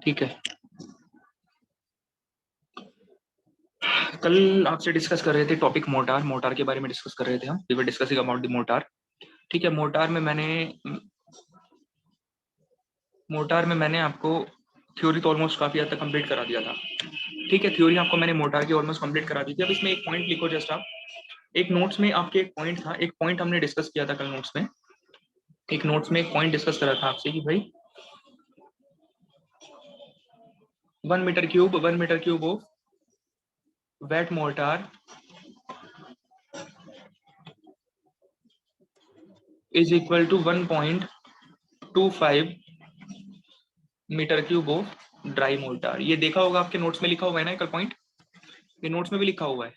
ठीक है, कल आपसे डिस्कस कर रहे थे टॉपिक मोटार के बारे में डिस्कस कर रहे थे हम। We were discussing about the mortar. ठीक है, मोटार में मैंने आपको थ्योरी तो ऑलमोस्ट काफी हद तक कंप्लीट करा दिया था। ठीक है, थ्योरी आपको मैंने मोटार की ऑलमोस्ट कंप्लीट करा दी थी। अब इसमें एक पॉइंट लिखो जस्ट आप। एक नोट्स में आपके एक पॉइंट था, एक पॉइंट हमने डिस्कस किया था कल नोट्स में। एक नोट्स में एक पॉइंट डिस्कस करा था आपसे कि भाई 1 metre cube of wet mortar is equal to 1.25 metre cube of dry mortar. ये देखा होगा आपके नोट्स में, लिखा हुआ है ना कल पॉइंट, ये नोट्स में भी लिखा हुआ है।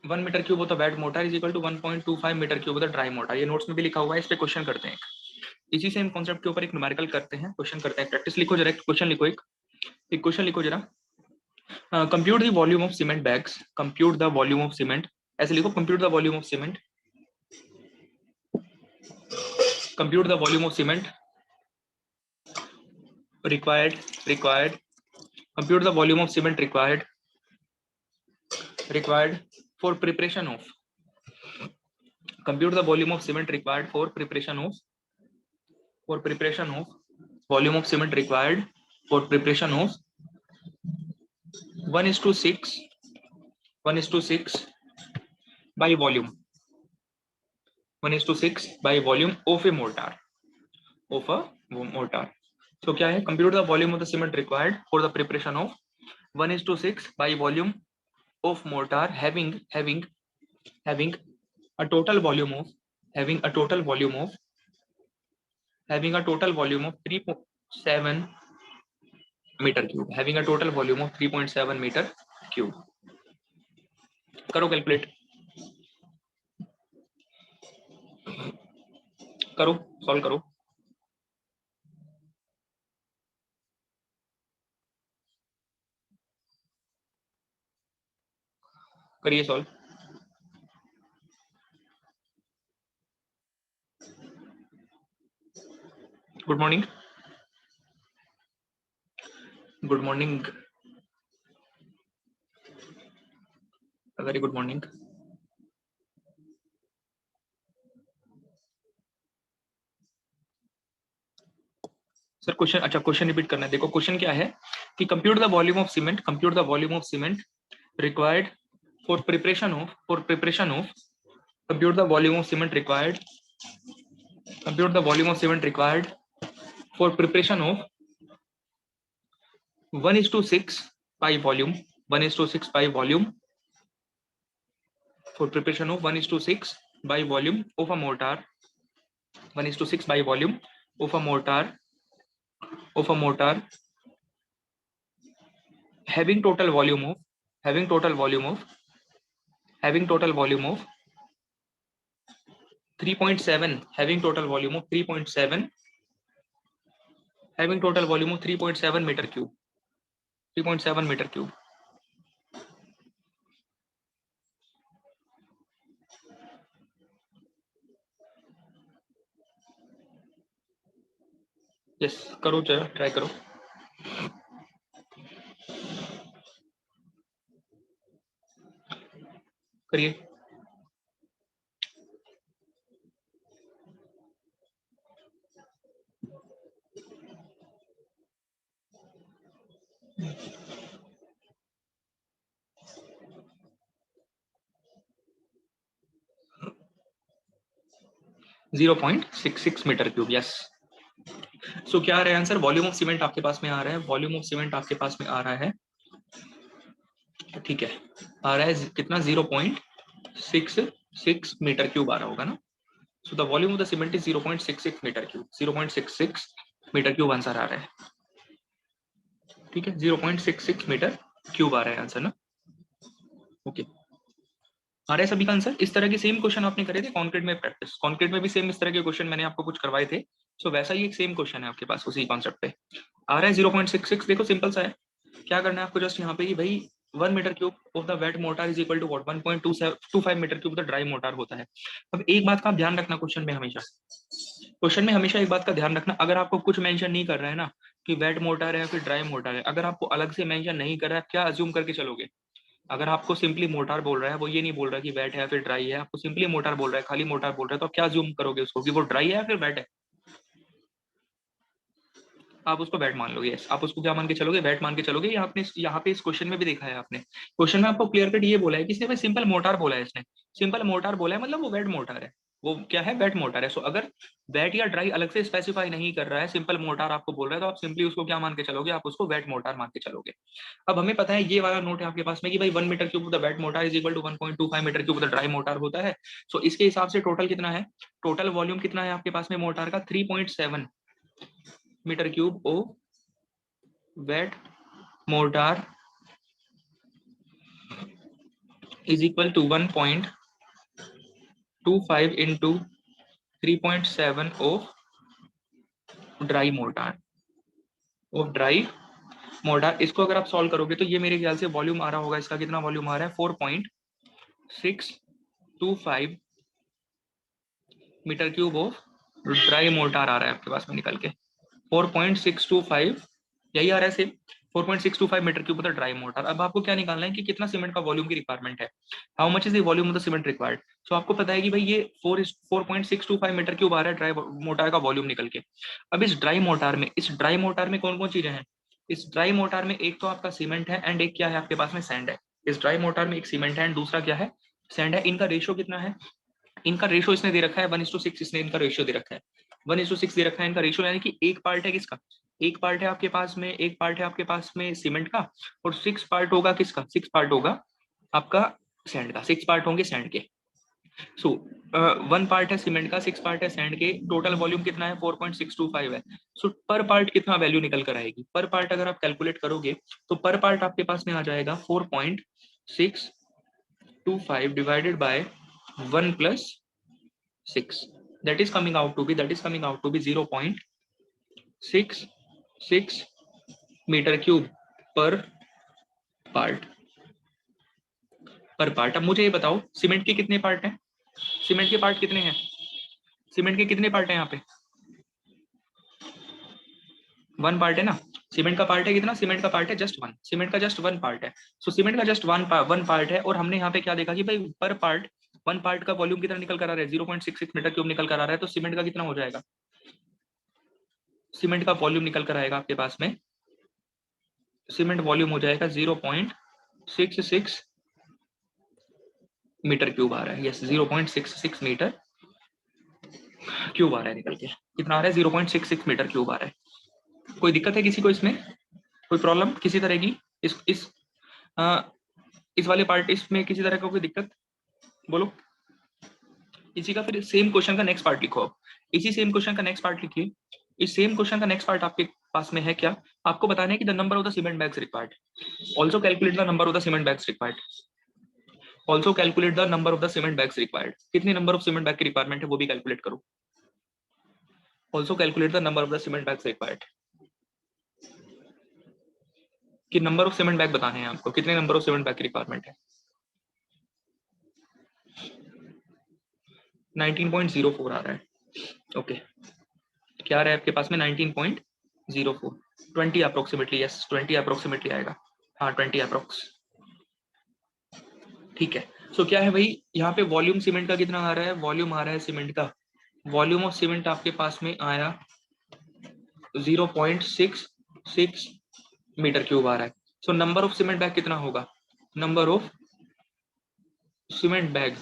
1 metre cube of the wet mortar is equal to 1.25 metre cube of the dry mortar, ये नोट्स में भी लिखा हुआ है। इस पे क्वेश्चन करते हैं, इसी सेम कॉन्सेप्ट के ऊपर एक न्यूमेरिकल करते हैं, क्वेश्चन करते हैं। प्रैक्टिस लिखो जरा, क्वेश्चन लिखो, एक क्वेश्चन लिखो जरा। Compute the volume of cement bags, compute the volume of cement, ऐसे लिखो, compute the volume of cement, compute the volume of cement required compute the volume of cement required for preparation of, compute the volume of cement required for preparation of volume of cement required for preparation of 1:6 by volume, 1:6 by volume of a mortar, so क्या है, compute the volume of the cement required for the preparation of 1:6 by volume of mortar having a total volume of 3.7 metre cube, having a total volume of 3.7 metre cube. करो calculate, करो solve करो। करिए solve. Good morning, good morning, very good morning. Sir question, अच्छा question repeat करना है। देखो question क्या है कि compute the volume of cement, compute the volume of cement required for preparation of compute the volume of cement required, compute the volume of cement required for preparation of 1:6 by volume, 1:6 by volume, for preparation of 1:6 by volume of a mortar, 1:6 by volume of a mortar having total volume of 3.7, having total volume of 3.7 metre cube, 3.7 metre cube. Yes करो जरा, try करो। करिए। Zero 0.66 metre cube, yes. So क्या आ रहा है answer, volume of cement आपके पास में आ रहा है, वॉल्यूम ऑफ सीमेंट आपके पास में आ रहा है, ठीक है, आ रहा है कितना, 0.66 मीटर क्यूब आ रहा होगा ना। So the volume of the cement is 0.66 metre cube, 0.66 metre cube answer आ रहा है, ठीक है, 0.66 मीटर क्यूब आ रहा है आंसर ना। ओके, आ रहा है सभी का आंसर। इस तरह के सेम क्वेश्चन आपने करे थे कॉन्क्रीट में प्रैक्टिस, कॉन्क्रीट में भी सेम इस तरह के क्वेश्चन मैंने आपको कुछ करवाए थे। सो वैसा ही एक सेम क्वेश्चन है आपके पास, उसी कॉन्सेप्ट पे आ रहा है 0.66। देखो सिंपल सा है, क्या करना है आपको, जस्ट यहाँ पे कि भाई 1 metre cube of the wet mortar is equal to what, 1.25 metre cube the dry mortar होता है। अब एक बात का आप ध्यान रखना क्वेश्चन में हमेशा, क्वेश्चन में हमेशा एक बात का ध्यान रखना, अगर आपको कुछ मेंशन नहीं कर रहा है ना कि वेट मोटर है या फिर ड्राई मोटर है, अगर आपको अलग से मेंशन नहीं कर रहा है, क्या अज्यूम करके चलोगे? अगर आपको सिंपली मोटार बोल रहा है, वो ये नहीं बोल रहा कि वेट है या फिर ड्राई है, आपको सिंपली मोटार बोल रहा है, खाली मोटार बोल रहा है, तो आप क्या अज्यूम करोगे उसको कि वो ड्राई है या फिर वेट है? आप उसको वेट मान लोगे। यस, आप उसको क्या मान के चलोगे? वेट मान के चलोगे। यहाँ पे इस क्वेश्चन में भी देखा है आपने, क्वेश्चन में आपको क्लियर कट ये बोला है कि इसने सिंपल मोटार बोला है, इसने सिंपल मोटार बोला है, मतलब वो वेट मोटार है, वो क्या है? वेट मोटर है। सो अगर वेट या ड्राई अलग से स्पेसिफाई नहीं कर रहा है, सिंपल मोटार आपको बोल रहा है, तो आप सिंपली उसको क्या मान के चलोगे? आप उसको वेट मोटार मान के चलोगे। अब हमें पता है, ये वाला नोट है आपके पास में कि भाई 1 metre cube the wet mortar is equal to 1.25 metre cube the dry mortar होता है। सो इसके हिसाब से टोटल कितना है? टोटल वॉल्यूम कितना है आपके पास में मोटार का? 3.7 metre cube of wet mortar is equal to 1.25 into 3.7 of dry mortar इसको अगर आप सॉल्व करोगे तो ये मेरे ख्याल से वॉल्यूम आ रहा होगा, इसका कितना वॉल्यूम आ रहा है? 4.625 metre cube of dry mortar आ रहा है आपके पास में निकल के 4.625, यही आ रहा है same 4.625 metre cube of the dry mortar. अब आपको क्या निकालना है कि कितना सीमेंट का वॉल्यूम की रिक्वायरमेंट है, how much is the volume of the cement required. So आपको पता है कि भाई ये 4.625 मीटर क्यूब आ रहा है ड्राई मोटार का वॉल्यूम निकल के। अब इस ड्राई मोटार में कौन कौन चीजें हैं? इस ड्राई मोटार में एक तो आपका सीमेंट है एंड एक क्या है आपके पास में? सैंड है। इस ड्राई मोटार में एक सीमेंट है एंड दूसरा क्या है? सैंड है। इनका रेशियो कितना है? इनका रेशियो इसने दे रखा है 1:6, इसने इनका रेशियो दे रखा है 1:6 दे रखा है इनका रेशियो, यानी कि एक पार्ट है किसका? एक पार्ट है आपके पास में, एक पार्ट है आपके पास में सीमेंट का, और 6 पार्ट होगा किसका? 6 पार्ट होगा आपका सैंड का, 6 पार्ट होंगे सैंड के। सो 1 पार्ट है सीमेंट का, 6 पार्ट है सैंड के, टोटल वॉल्यूम कितना है? 4.625 है। सो पर पार्ट कितना वैल्यू निकल कर आएगी? पर पार्ट अगर आप कैलकुलेट करोगे तो पर पार्ट आपके पास में आ जाएगा 4.625 divided by 1 + 6, that is coming out to be 0.66 metre cube per part. अब मुझे ये बताओ, सीमेंट के कितने पार्ट हैं? सीमेंट के पार्ट कितने हैं? सीमेंट के कितने पार्ट हैं यहाँ पे? 1 पार्ट है ना। सीमेंट का पार्ट है कितना? सीमेंट का पार्ट है जस्ट 1, सीमेंट का जस्ट 1 पार्ट है। सो सीमेंट का जस्ट 1 पार्ट है, और हमने यहाँ पे क्या देखा कि भाई पर पार्ट 1 पार्ट का वॉल्यूम कितना निकल कर आ रहा है? 0.66 मीटर क्यूब निकल कर आ रहा है। तो सीमेंट का कितना हो जाएगा? सीमेंट का वॉल्यूम निकल कर आएगा आपके पास में, सीमेंट वॉल्यूम हो जाएगा 0.66 मीटर क्यूब आ रहा है। यस, 0.66 मीटर क्यूब आ रहा है निकल के। कितना आ रहा है? 0.66 मीटर क्यूब आ रहा है। कोई दिक्कत है किसी को इसमें? कोई प्रॉब्लम किसी तरह की? इस वाले पार्ट इसमें किसी तरह का कोई दिक्कत? बोलो। इसी का फिर सेम क्वेश्चन का नेक्स्ट पार्ट लिखो। अब इसी सेम क्वेश्चन का नेक्स्ट पार्ट लिखिए। इस सेम क्वेश्चन का नेक्स्ट पार्ट आपके पास में है क्या? आपको बताना है कि the number of the cement bags required, also calculate the number of the cement bags required, also calculate the number of the cement bags required. कितने नंबर ऑफ सीमेंट बैग की रिक्वायरमेंट है वो भी कैलकुलेट करो। Also calculate the number of the cement bags required, कि number of cement bag बताने हैं आपको, कितने नंबर ऑफ सीमेंट बैग की रिक्वायरमेंट है? 19.04 आ रहा है। ओके, क्या आ रहा है आपके पास में? 19.04, 20 अप्रोक्सीमेटली। यस, 20 अप्रोक्सीमेटली आएगा। हाँ, 20 अप्रोक्स। ठीक है। सो क्या है भाई, यहाँ पे वॉल्यूम सीमेंट का कितना आ रहा है? वॉल्यूम आ रहा है सीमेंट का, वॉल्यूम ऑफ सीमेंट आपके पास में आया 0.66 मीटर क्यूब आ रहा है। So number of cement bag कितना होगा? नंबर ऑफ सीमेंट बैग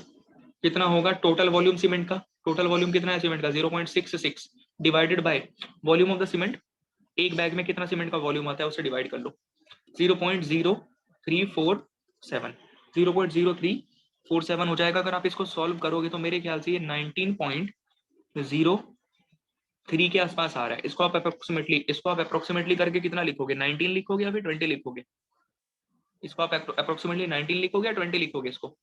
कितना होगा? टोटल वॉल्यूम सीमेंट का, टोटल वॉल्यूम कितना है सीमेंट का? 0.66 divided by volume of the cement. एक बैग में कितना सीमेंट का वॉल्यूम आता है उसे डिवाइड कर लो, 0.0347, 0.0347 हो जाएगा। अगर आप इसको सॉल्व करोगे तो मेरे ख्याल से ये 19.03 के आसपास आ रहा है। इसको आप अप्रोक्सीमेटली करके कितना लिखोगे? 19 लिखोगे या फिर 20 लिखोगे? इसको आप अप्रोक्सीमेटली 19 लिखोगे या 20 लिखोगे? इसको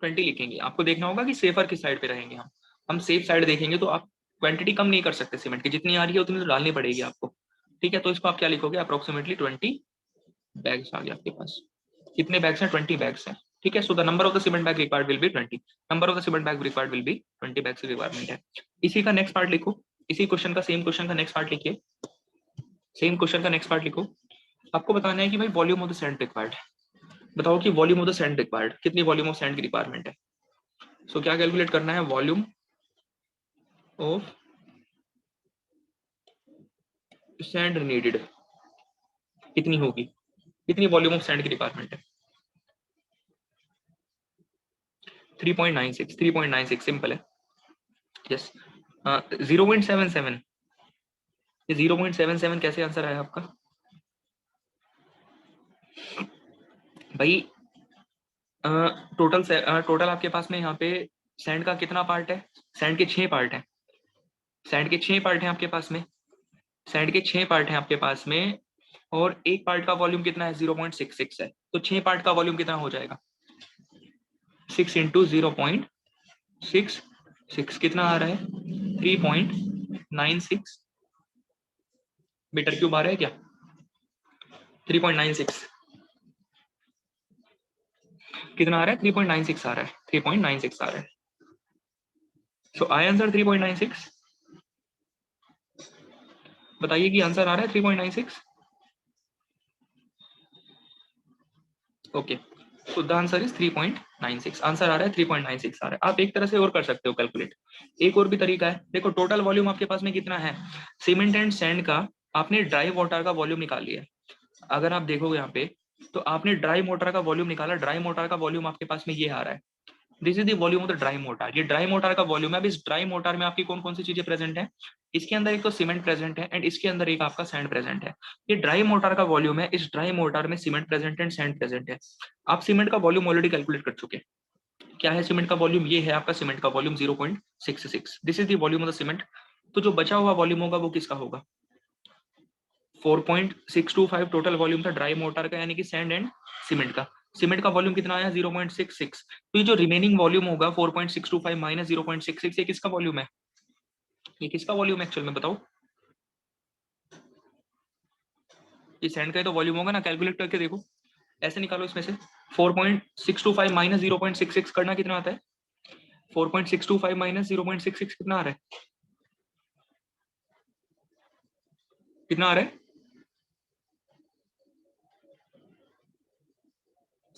20 लिखेंगे। आपको देखना होगा कि सेफर किस साइड पे रहेंगे। हम सेफ साइड देखेंगे तो आप क्वांटिटी कम नहीं कर सकते, सीमेंट की जितनी आ रही है उतनी तो डालनी पड़ेगी आपको। ठीक है, तो इसको आप क्या लिखोगे? अप्रोक्सीमेटली 20 बैग्स आ गया आपके पास। कितने बैग्स हैं? 20 बैग्स हैं, ठीक है। So the number of the cement bag required will be 20, number of the cement bag required will be 20 bags की रिक्वायरमेंट है। इसी का नेक्स्ट पार्ट लिखो, इसी क्वेश्चन का, सेम क्वेश्चन का नेक्स्ट पार्ट लिखिए, सेम क्वेश्चन का नेक्स्ट पार्ट लिखो। आपको बताना है कि भाई volume of the sand required, बताओ कि volume of the sand required, कितनी वॉल्यूम ऑफ सैंड की रिक्वायरमेंट है। सो क्या कैलकुलेट करना है? वॉल्यूम ऑफ सैंड नीडेड कितनी होगी, कितनी वॉल्यूम ऑफ सैंड की रिक्वायरमेंट है? 3.96, 3.96 सिंपल है। यस 0.77, ये 0.77 कैसे आंसर आया आपका भाई? टोटल आपके पास में यहाँ पे सैंड का कितना पार्ट है? सैंड के 6 पार्ट हैं, सैंड के 6 पार्ट हैं आपके पास में, सैंड के 6 पार्ट हैं आपके पास में, और एक पार्ट का वॉल्यूम कितना है? 0.66 है। तो 6 पार्ट का वॉल्यूम कितना हो जाएगा? 6 इंटू 0.66 कितना आ रहा है? 3.96 मीटर क्यूब आ रहा है क्या? 3.96 कितना आ रहा है? 3.96 आ रहा है, 3.96 आ रहा है। सो आई आंसर 3.96, बताइए कि आंसर आ रहा है 3.96। Okay, so the answer is 3.96, answer आ रहा है 3.96 आ रहा है। आप एक तरह से और कर सकते हो कैलकुलेट, एक और भी तरीका है। देखो टोटल वॉल्यूम आपके पास में कितना है सीमेंट एंड सैंड का, आपने ड्राई वाटर का वॉल्यूम निकाल लिया। अगर आप देखोगे यहाँ पे तो आपने ड्राई मोटर का वॉल्यूम निकाला, ड्राई मोटर का वॉल्यूम आपके पास में ये आ रहा है, this is the volume of the dry motor. ये ड्राई मोटर का वॉल्यूम है। अब इस ड्राई मोटर में आपकी कौन कौन सी चीजें प्रेजेंट है? इसके अंदर एक तो सीमेंट प्रेजेंट है एंड इसके अंदर एक आपका सैंड प्रेजेंट है। ये ड्राई मोटर का वॉल्यूम है, इस ड्राई मोटर में cement present and sand present है। आप सीमेंट का वॉल्यूम ऑलरेडी कैलकुलेट कर चुके हैं, क्या है सीमेंट का वॉल्यूम? ये है आपका सीमेंट का volume 0.66, this is the volume of the cement. तो जो बचा हुआ वॉल्यूम होगा वो किसका होगा? 4.625 टोटल वॉल्यूम था ड्राई मोटर का, यानी कि सैंड एंड सीमेंट का। सीमेंट का वॉल्यूम कितना आया? 0.66। तो ये जो रिमेनिंग वॉल्यूम होगा 4.625 माइनस 0.66, ये किसका वॉल्यूम है? ये किसका वॉल्यूम एक्चुअल में बताओ? ये सैंड का ही तो वॉल्यूम होगा ना, कैलकुलेट करके देखो, ऐसे निकालो इसमें से 4.625 माइनस 0.66 करना कितना आता है? 4.625 माइनस 0.66 कितना आ रहा है? कितना आ रहा है?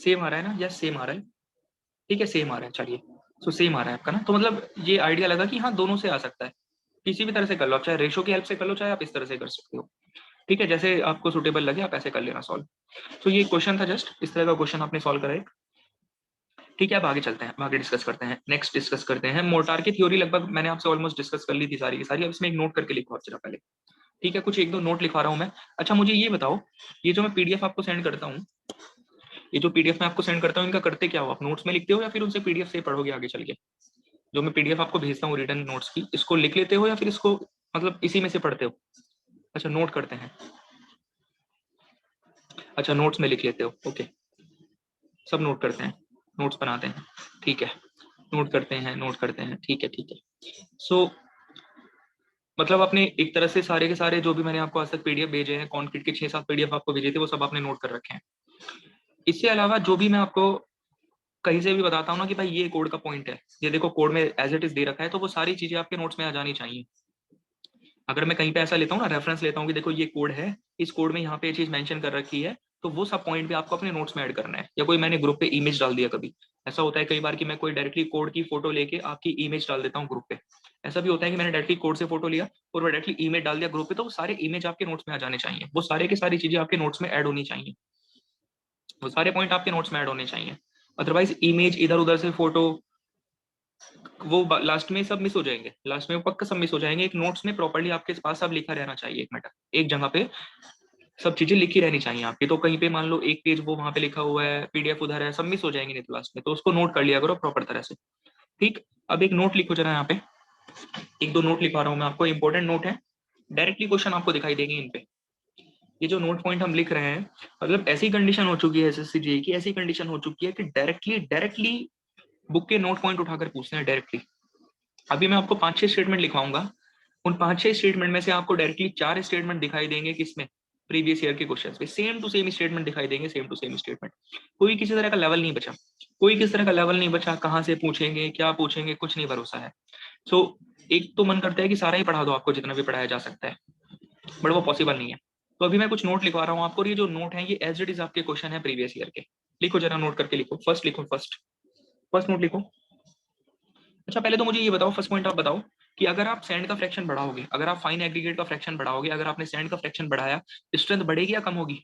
सेम आ रहा है ना? यस सेम आ रहा है, ठीक है सेम आ रहा है, चलिए। सो सेम आ रहा है आपका ना, तो मतलब ये आइडिया लगा कि हाँ दोनों से आ सकता है, किसी भी तरह से कर लो, चाहे रेशो की हेल्प से कर लो, चाहे आप इस तरह से कर सकते हो, ठीक है, जैसे आपको सुटेबल लगे आप ऐसे कर लेना सॉल्व। तो ये क्वेश्चन था, जस्ट इस तरह का क्वेश्चन आपने सॉल्व करा है, ठीक है। अब आगे चलते हैं, आगे डिस्कस करते हैं, नेक्स्ट डिस्कस करते हैं मोर्टार की थ्योरी। लगभग मैंने आपसे ऑलमोस्ट डिस्कस कर ली थी सारी की सारी, अब इसमें एक नोट करके लिखो आप जरा पहले, ठीक है, कुछ एक दो नोट लिखवा रहा हूँ मैं। अच्छा मुझे ये बताओ, ये जो मैं पीडीएफ आपको सेंड करता हूँ, ये जो पीडीएफ मैं आपको सेंड करता हूँ, इनका करते क्या हो आप? नोट्स में लिखते हो या फिर उनसे पीडीएफ से पढ़ोगे आगे चल के? जो मैं पीडीएफ आपको भेजता हूँ रिटर्न नोट्स की, इसको लिख लेते हो या फिर इसको मतलब इसी में से पढ़ते हो? अच्छा नोट करते हैं, अच्छा नोट्स में लिख लेते हो, ओके, सब नोट करते हैं, नोट्स बनाते हैं, ठीक है, नोट करते हैं, नोट करते हैं, ठीक है ठीक है। सो मतलब आपने एक तरह से सारे के सारे जो भी मैंने आपको आज तक पीडीएफ भेजे हैं, कॉन्क्रीट के 6-7 पीडीएफ आपको भेजे थे, वो सब आपने नोट कर रखे हैं। इससे अलावा जो भी मैं आपको कहीं से भी बताता हूँ ना कि भाई ये कोड का पॉइंट है, ये देखो कोड में एज इट इज दे रखा है, तो वो सारी चीजें आपके नोट्स में आ जानी चाहिए। अगर मैं कहीं पे ऐसा लेता हूँ ना, रेफरेंस लेता हूँ कि देखो ये कोड है, इस कोड में यहाँ पे ये चीज मेंशन कर रखी है, तो वो सब पॉइंट भी आपको अपने नोट्स में ऐड करना है। या कोई मैंने ग्रुप पे इमेज डाल दिया, कभी ऐसा होता है कई बार कि मैं कोई डायरेक्टली कोड की फोटो लेके आपकी इमेज डाल देता हूँ ग्रुप पे, ऐसा भी होता है कि मैंने डायरेक्टली कोड से फोटो लिया और वो डायरेक्टली इमेज डाल दिया ग्रुप पे, तो वो सारे इमेज आपके नोट्स में आ जाने चाहिए, वो सारे की सारी चीजें आपके नोट्स में ऐड होनी चाहिए, वो सारे पॉइंट आपके नोट्स में ऐड होने चाहिए। अदरवाइज इमेज इधर उधर से फोटो वो लास्ट में सब मिस हो जाएंगे, लास्ट में पक्का सब मिस हो जाएंगे। एक नोट्स में प्रॉपर्ली आपके पास सब लिखा रहना चाहिए, एक मैटर एक जगह पे सब चीजें लिखी रहनी चाहिए आपकी। तो कहीं पे मान लो एक पेज वो वहां पे लिखा हुआ है, पीडीएफ उधर है, सब मिस हो जाएंगे नहीं तो लास्ट में, तो उसको नोट कर लिया करो प्रॉपर तरह से, ठीक। अब एक नोट लिखो जरा यहाँ पे, एक दो नोट लिखवा रहा हूँ मैं आपको, इंपॉर्टेंट नोट है, डायरेक्टली क्वेश्चन आपको दिखाई देंगे इन पे। ये जो नोट पॉइंट हम लिख रहे हैं, मतलब ऐसी कंडीशन हो चुकी है एसएससी जेईई की, ऐसी कंडीशन हो चुकी है कि डायरेक्टली डायरेक्टली बुक के नोट पॉइंट उठाकर पूछते हैं डायरेक्टली। अभी मैं आपको 5-6 स्टेटमेंट लिखवाऊंगा, उन 5-6 स्टेटमेंट में से आपको डायरेक्टली 4 स्टेटमेंट दिखाई देंगे किसमें, प्रीवियस ईयर के क्वेश्चंस पे सेम टू सेम स्टेटमेंट दिखाई देंगे, सेम टू सेम स्टेटमेंट, कोई किसी तरह का लेवल नहीं बचा, कोई किस तरह का लेवल नहीं बचा, कहाँ से पूछेंगे क्या पूछेंगे कुछ नहीं भरोसा है। सो एक तो मन करता है कि सारा ही पढ़ा दो आपको जितना भी पढ़ाया जा सकता है, बट वो पॉसिबल नहीं है। तो अभी मैं कुछ नोट लिखवा रहा हूँ आपको, ये जो नोट है ये एज इट इज आपके क्वेश्चन है प्रीवियस ईयर के। लिखो जरा, नोट करके लिखो, फर्स्ट लिखो, फर्स्ट नोट लिखो। अच्छा पहले तो मुझे ये बताओ, फर्स्ट पॉइंट आप बताओ कि अगर आप सैंड का फ्रैक्शन बढ़ाओगे, अगर आप फाइन एग्रीगेट का फ्रैक्शन बढ़ाओगे, अगर आपने सैंड का फ्रैक्शन बढ़ाया, स्ट्रेंथ बढ़ेगी या कम होगी?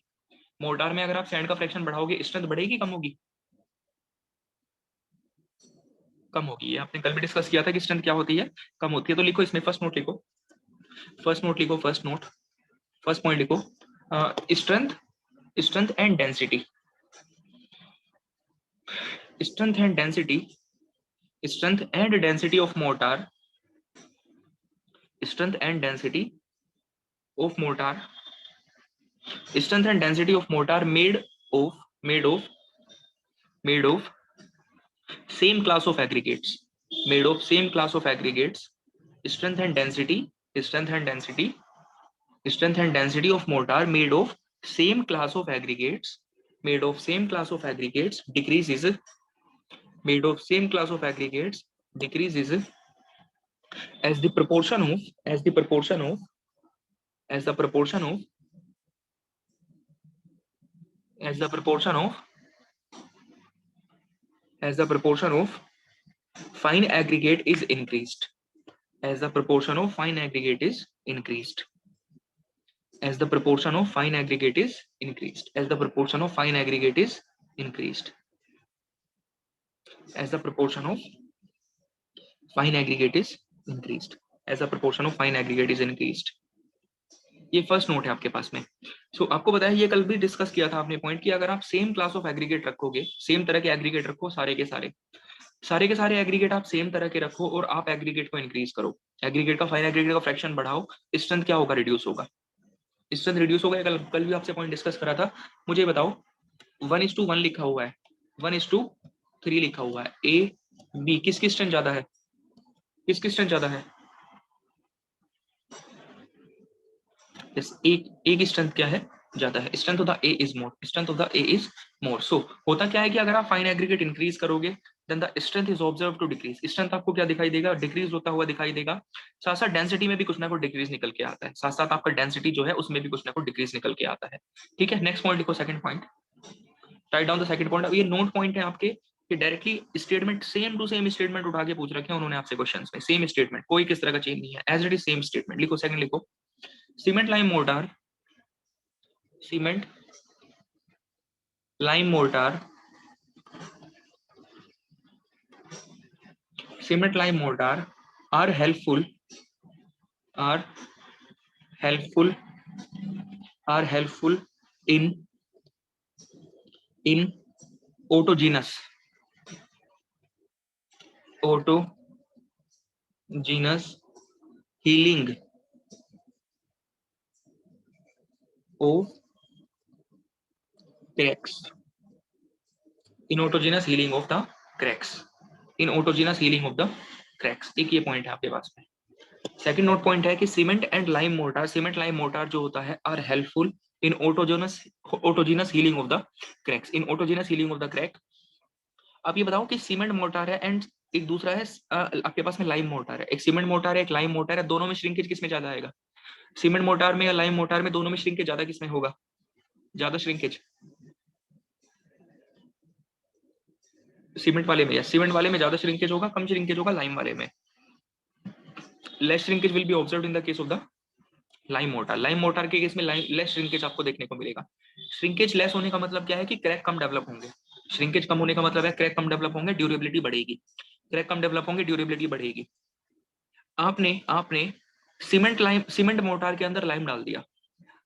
मोर्टार में अगर आप सैंड का फ्रैक्शन बढ़ाओगे स्ट्रेंथ बढ़ेगी कम होगी? कम होगी। ये आपने कल भी डिस्कस किया था कि स्ट्रेंथ क्या होती है, कम होती है। तो लिखो इसमें फर्स्ट नोट लिखो, फर्स्ट नोट लिखो, फर्स्ट नोट, फर्स्ट पॉइंट लिखो, strength, strength and density, strength and density, strength and density of mortar, strength and density of mortar, strength and density of mortar of made of made of same class of aggregates, made of same class of aggregates, strength and density, strength and density, strength and density of mortar made of same class of aggregates, made of same class of aggregates decreases, made of same class of aggregates decreases as the proportion of, as the proportion of, as the proportion of, as the proportion of, as the proportion of fine aggregate is increased, as the proportion of fine aggregate is increased, as the proportion of fine aggregate is increased, as the proportion of fine aggregate is increased, as the proportion of fine aggregate is increased, as the proportion of fine aggregate is increased. ये first note है आपके पास में। सो आपको बताया, ये कल भी discuss किया था आपने पॉइंट कि अगर आप सेम क्लास ऑफ एग्रीगेट रखोगे, सेम तरह के एग्रीगेट रखो, सारे के सारे एग्रीगेट आप सेम तरह के रखो और आप एग्रीगेट को इंक्रीज करो, एग्रीगेट का फाइन एग्रीगेट का फ्रैक्शन बढ़ाओ, स्ट्रेंथ क्या होगा, रिड्यूस होगा, स्ट्रेंथ रिड्यूस होगा। कल भी आपसे पॉइंट डिस्कस करा था। मुझे बताओ 1:1 लिखा हुआ है, 1:3 लिखा हुआ है, ए बी, किसकी स्ट्रेंथ ज्यादा है, किसकी स्ट्रेंथ ज्यादा है? ए की स्ट्रेंथ क्या है, ज्यादा है। Strength of the A is more, strength of the A is more. So होता क्या है कि अगर आप फाइन एग्रीगेट इंक्रीज करोगे then the strength is observe to decrease, strength आपको क्या दिखाई देगा, डिक्रीज होता हुआ दिखाई देगा। साथ साथ डेंसिटी में भी कुछ ना कुछ डिक्रीज निकल के आता है, साथ साथ आपका डेंसिटी जो है उसमें भी कुछ ना कुछ डिक्रीज निकल के आता है। ठीक है, नेक्स्ट पॉइंट लिखो, second point, write down the second point. अब ये नोट पॉइंट है आपके कि directly statement same to same statement उठा के पूछ रखे हैं उन्होंने आपसे क्वेश्चंस में, सेम स्टेटमेंट, कोई किस तरह का चेंज नहीं है, as it is same statement. लिखो सेकंड लिखो, cement lime mortar, cement lime mortar, cement lime mortar are helpful, are helpful, are helpful in autogenous, autogenous healing of cracks, in autogenous healing of the cracks, in autogenous healing of the cracks। एक ये point है आपके पास में। Second note point है कि cement and lime mortar, cement lime mortar जो होता है are helpful in autogenous healing of the cracks, in autogenous healing of the crack. आप ये बताओ कि सीमेंट मोर्टार है एंड एक दूसरा है आपके पास में लाइम मोर्टार है, एक सीमेंट मोर्टार है, एक लाइम मोर्टार है, दोनों में श्रिंकेज किसमें ज्यादा आएगा? सीमेंट मोर्टार में या लाइम मोर्टार में, दोनों में श्रिंकेज ज्यादा किसमें होगा, ज्यादा श्रिंकेज? सीमेंट वाले में, या सीमेंट वाले में ज्यादा श्रिंकेज होगा, कम श्रिंकेज होगा लाइम वाले में? Less shrinkage will be observed in the case of the lime mortar. Lime mortar के केस में लेस श्रिंकेज आपको देखने को मिलेगा। श्रिंकेज लेस होने का मतलब क्या है कि क्रैक कम डेवलप होंगे, श्रिंकेज कम होने का मतलब है क्रैक कम डेवलप होंगे, ड्यूरेबिलिटी बढ़ेगी, क्रैक कम डेवलप होंगे, ड्यूरेबिलिटी बढ़ेगी। आपने आपने सीमेंट मोर्टार के अंदर लाइम डाल दिया,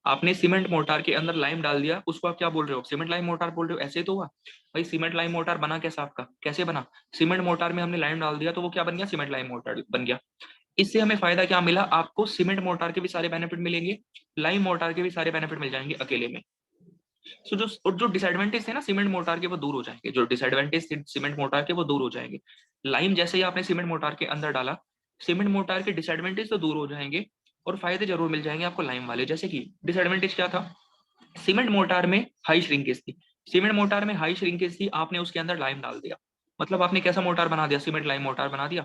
आपने सीमेंट मोर्टार के अंदर लाइम डाल दिया, उसको आप क्या बोल रहे हो, सीमेंट लाइम मोर्टार बोल रहे हो, ऐसे ही तो हुआ भाई। सीमेंट लाइम मोर्टार बना कैसा आपका, कैसे बना? सीमेंट मोर्टार में हमने लाइम डाल दिया तो वो क्या बन गया, सीमेंट लाइम मोर्टार बन गया। इससे हमें फायदा क्या मिला, आपको सीमेंट मोर्टार के भी सारे बेनिफिट मिलेंगे, लाइम मोर्टार के भी सारे बेनिफिट मिल जाएंगे अकेले में। सो जो डिसएडवांटेज थे ना सीमेंट मोर्टार के वो दूर हो जाएंगे, जो डिसएडवांटेज थे सीमेंट मोर्टार के वो दूर हो जाएंगे। लाइम जैसे ही आपने सीमेंट मोर्टार के अंदर डाला, सीमेंट मोर्टार के डिसएडवांटेज तो दूर हो जाएंगे और फायदे जरूर मिल जाएंगे आपको लाइम वाले। जैसे कि डिसएडवांटेज क्या था, सीमेंट मोटार में हाई श्रिंकेज थी, सीमेंट मोटार में हाई श्रिंकेज थी, आपने उसके अंदर लाइम डाल दिया, मतलब आपने कैसा मोटार बना दिया, सीमेंट लाइम मोटार बना दिया।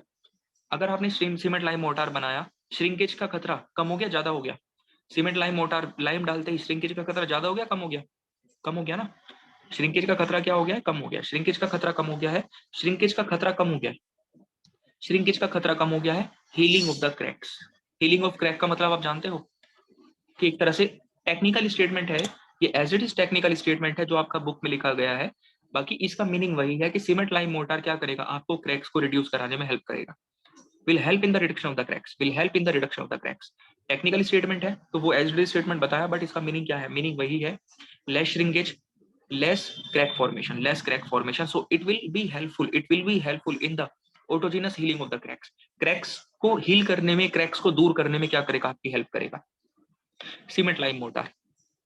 अगर आपने सीमेंट लाइम मोटार बनाया, श्रिंकेज का खतरा कम हो गया ज्यादा हो गया? सीमेंट लाइम मोटार लाइम डालते ही श्रिंकेज का खतरा ज्यादा हो गया कम हो गया? कम हो गया ना। श्रिंकेज का खतरा क्या हो गया है? कम हो गया। श्रिंकेज का खतरा कम हो गया है, श्रिंकेज का खतरा कम हो गया है, श्रिंकेज का खतरा कम हो गया है। Healing of the cracks, healing of crack का मतलब आप जानते हो कि एक तरह से टेक्निकल स्टेटमेंट है, ये as it is technical statement है जो आपका बुक में लिखा गया है। बाकी इसका मीनिंग वही है कि सीमेंट लाइम मोटार क्या करेगा, आपको क्रैक्स को रिड्यूस कराने में हेल्प करेगा। Will help in the reduction of the cracks, will help in the reduction of the cracks. Technical statement है तो वो एज इट इज स्टेटमेंट बताया, बट इसका मीनिंग क्या है? मीनिंग वही है, less shrinkage, less crack formation, less crack formation. So it will be helpful, it will be helpful in the autogenous healing of the cracks. Cracks को heal करने में, cracks को दूर करने में क्या करेगा? आपकी हेल्प करेगा सीमेंट लाइम मोटार।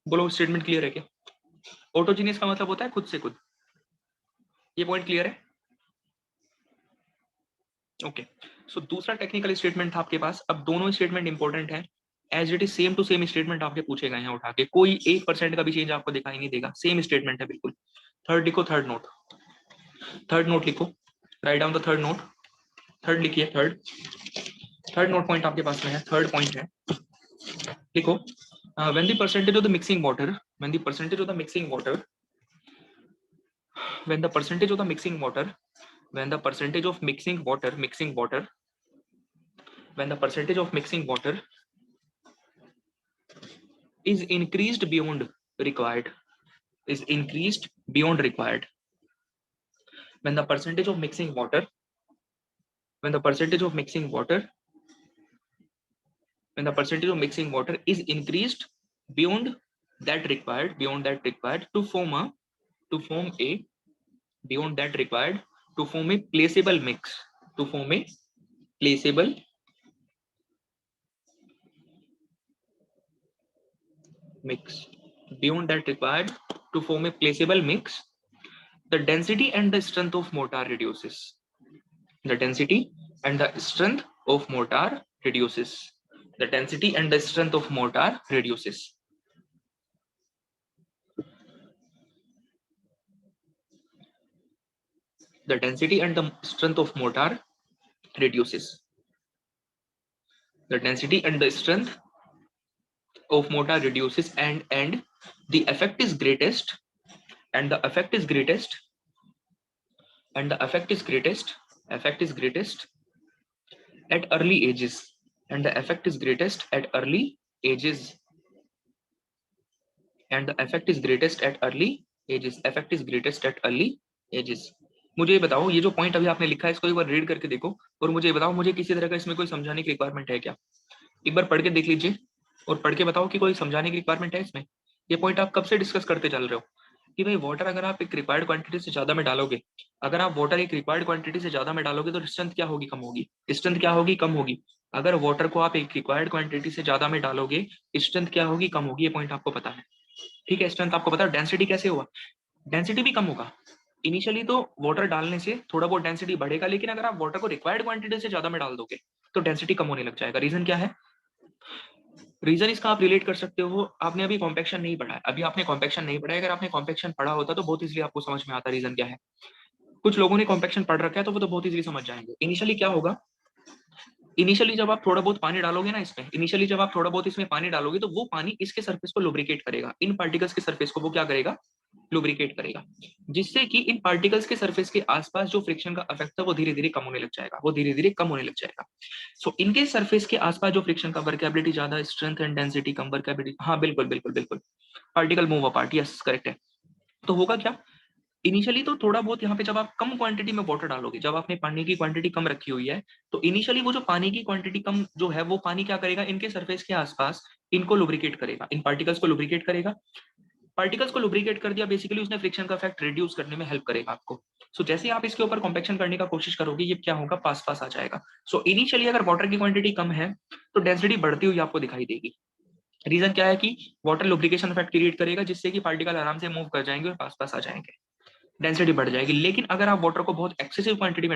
बोलो स्टेटमेंट क्लियर है क्या? ऑटोजीनियस का मतलब होता है खुद से खुद, ये पॉइंट क्लियर है? ओके। सो दूसरा टेक्निकल स्टेटमेंट था आपके पास। अब दोनों स्टेटमेंट इंपॉर्टेंट है, as it is same to same statement आपके पूछे गए हैं उठा के, कोई 1% का भी चेंज आपको दिखाई नहीं देगा, सेम स्टेटमेंट है बिल्कुल। थर्ड लिखो, थर्ड नोट, थर्ड नोट लिखो, right down the third note, third लिखिए, थर्ड, थर्ड नोट पॉइंट आपके पास में है, थर्ड पॉइंट है, लिखो। when the percentage of the mixing water, when the percentage of the mixing water, when the percentage of the mixing water, when the percentage of mixing water, mixing water, when the percentage of mixing water is increased beyond required, is increased beyond required, when the percentage of mixing water, when the percentage of mixing water, when the percentage of mixing water is increased beyond that required, beyond that required to form a, to form a, beyond that required to form a placeable mix, to form a placeable mix, beyond that required to form a placeable mix, the density and the strength of mortar reduces, the density and the strength of mortar reduces, the density and the strength of mortar reduces. The density and the strength of mortar reduces, the density and the strength of mortar reduces, and the effect is greatest, and the effect is greatest, and the effect is greatest, effect is greatest at early ages, and the effect is greatest at early ages, and the effect is greatest at early ages, effect is greatest at early ages. मुझे ये बताओ, ये जो point अभी आपने लिखा है इसको एक बार रीड करके देखो, और मुझे बताओ मुझे किसी तरह का इसमें कोई समझाने की रिक्वायरमेंट है क्या? एक बार पढ़ के देख लीजिए और पढ़ के बताओ कि कोई समझाने की रिक्वायरमेंट है इसमें। ये पॉइंट आप कब से डिस्कस करते चल रहे हो कि भाई वाटर अगर आप एक रिक्वायर्ड क्वांटिटी से ज्यादा में डालोगे, अगर आप वाटर एक रिक्वायर्ड क्वांटिटी से ज्यादा में डालोगे तो स्ट्रेंथ क्या होगी? कम होगी। स्ट्रेंथ क्या होगी? कम होगी। अगर वाटर को आप एक रिक्वायर्ड क्वांटिटी से ज्यादा में डालोगे, स्ट्रेंथ क्या होगी? कम होगी। ये पॉइंट आपको पता है, ठीक है। स्ट्रेंथ आपको पता है, डेंसिटी कैसे हुआ? डेंसिटी भी कम होगा। इनिशियली तो वाटर डालने से थोड़ा बहुत डेंसिटी बढ़ेगा, लेकिन अगर आप वाटर को रिक्वायर्ड क्वांटिटी से ज्यादा में डाल दोगे तो डेंसिटी कम होने लग जाएगा। रीजन क्या है? रीजन इसका आप रिलेट कर सकते हो, आपने अभी कॉम्पैक्शन नहीं पढ़ा है, अभी आपने कॉम्पैक्शन नहीं पढ़ा है। अगर आपने कॉम्पैक्शन पढ़ा होता तो बहुत इजीली आपको समझ में आता रीजन क्या है। कुछ लोगों ने कॉम्पैक्शन पढ़ रखा है तो वो तो बहुत इजीली समझ जाएंगे। इनिशियली क्या होगा, इनिशियली जब आप थोड़ा बहुत पानी डालोगे ना इसमें, इनिशियली जब आप थोड़ा बहुत इसमें पानी डालोगे तो वो पानी इसके सरफेस को लुब्रिकेट करेगा, इन पार्टिकल्स के सरफेस को वो क्या करेगा? लुब्रिकेट करेगा, जिससे कि इन पार्टिकल्स के सरफेस के आसपास जो फ्रिक्शन का इफेक्ट था वो धीरे धीरे कम होने लग जाएगा, वो धीरे धीरे कम होने लग जाएगा। सो इनके सरफेस के आसपास जो फ्रिक्शन का वर्केबिलिटी ज्यादा, strength and density come, workability, हाँ बिल्कुल बिल्कुल बिल्कुल, particle move apart, yes correct है। तो होगा क्या, इनिशियली तो थोड़ा बहुत यहाँ पे जब आप कम क्वांटिटी में वाटर डालोगे, जब आपने पानी की क्वांटिटी कम रखी हुई है, तो इनिशियली वो जो पानी की क्वांटिटी कम जो है वो पानी क्या करेगा, इनके सरफेस के आसपास इनको लुब्रिकेट करेगा, इन पार्टिकल्स को लुब्रिकेट करेगा। पार्टिकल्स को लुब्रिकेट कर दिया, बेसिकली उसने फ्रिक्शन का इफेक्ट रिड्यूस करने में हेल्प करेगा आपको। सो जैसे आप इसके ऊपर कॉम्पैक्शन करने का कोशिश करोगे, ये क्या होगा, पास पास आ जाएगा। सो इनिशियली अगर वाटर की क्वांटिटी कम है तो डेंसिटी बढ़ती हुई आपको दिखाई देगी। रीजन क्या है कि वाटर लुब्रिकेशन इफेक्ट क्रिएट करेगा, जिससे कि पार्टिकल आराम से मूव कर जाएंगे और पास पास आ जाएंगे, डेंसिटी बढ़ जाएगी। लेकिन अगर आप वाटर को बहुत एक्सेसिव क्वांटिटी में